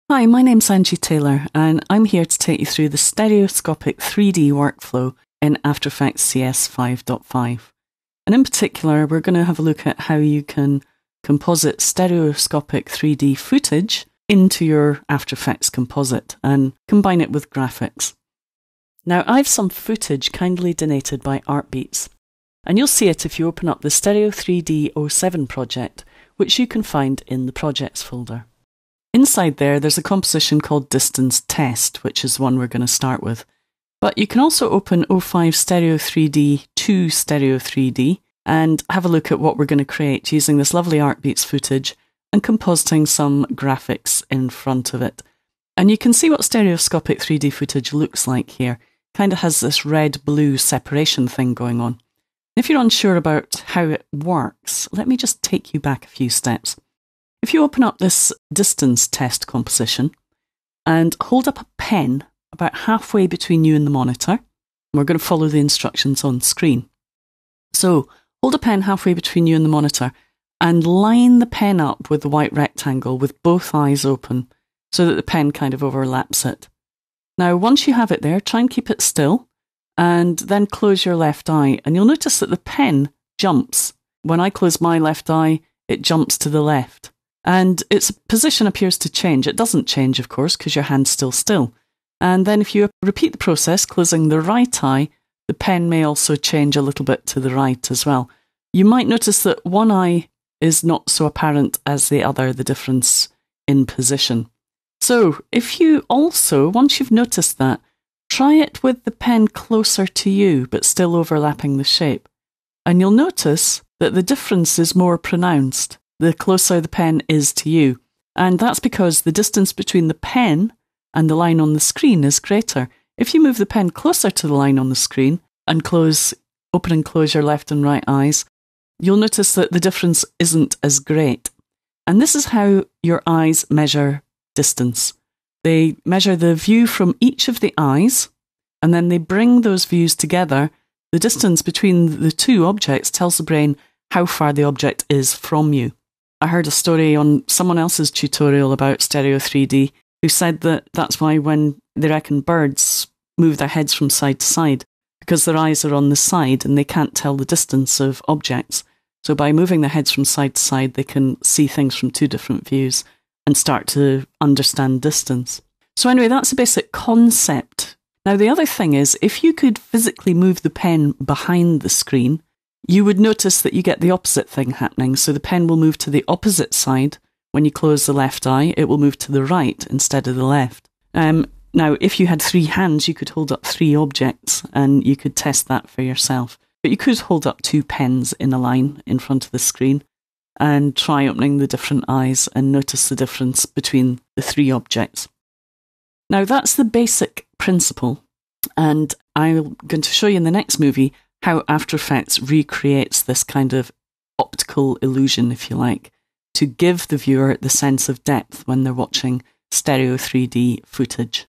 Hi, my name's Angie Taylor, and I'm here to take you through the Stereoscopic 3D workflow in After Effects CS 5.5. And in particular, we're going to have a look at how you can composite stereoscopic 3D footage into your After Effects composite and combine it with graphics. Now, I've some footage kindly donated by Artbeats, and you'll see it if you open up the Stereo 3D 07 project, which you can find in the Projects folder. Inside there's a composition called Distance Test, which is the one we're going to start with. But you can also open 05 Stereo 3D to Stereo 3D and have a look at what we're going to create using this lovely Artbeats footage and compositing some graphics in front of it. And you can see what stereoscopic 3D footage looks like here. Kind of has this red-blue separation thing going on. If you're unsure about how it works, let me just take you back a few steps. If you open up this distance test composition and hold up a pen about halfway between you and the monitor, we're going to follow the instructions on screen. So hold a pen halfway between you and the monitor and line the pen up with the white rectangle with both eyes open so that the pen kind of overlaps it. Now, once you have it there, try and keep it still and then close your left eye, and you'll notice that the pen jumps. When I close my left eye, it jumps to the left. And its position appears to change. It doesn't change, of course, because your hand's still. And then if you repeat the process, closing the right eye, the pen may also change a little bit to the right as well. You might notice that one eye is not so apparent as the other, the difference in position. So if you also, once you've noticed that, try it with the pen closer to you, but still overlapping the shape. And you'll notice that the difference is more pronounced the closer the pen is to you. And that's because the distance between the pen and the line on the screen is greater. If you move the pen closer to the line on the screen and open and close your left and right eyes, you'll notice that the difference isn't as great. And this is how your eyes measure distance. They measure the view from each of the eyes, and then they bring those views together. The distance between the two objects tells the brain how far the object is from you. I heard a story on someone else's tutorial about Stereo 3D who said that that's why when they reckon birds move their heads from side to side, because their eyes are on the side and they can't tell the distance of objects. So by moving their heads from side to side, they can see things from two different views and start to understand distance. So anyway, that's a basic concept. Now the other thing is, if you could physically move the pen behind the screen, you would notice that you get the opposite thing happening. So the pen will move to the opposite side. When you close the left eye, it will move to the right instead of the left. Now, if you had three hands, you could hold up three objects and you could test that for yourself. But you could hold up two pens in a line in front of the screen and try opening the different eyes and notice the difference between the three objects. Now, that's the basic principle. And I'm going to show you in the next movie how After Effects recreates this kind of optical illusion, if you like, to give the viewer the sense of depth when they're watching Stereo 3D footage.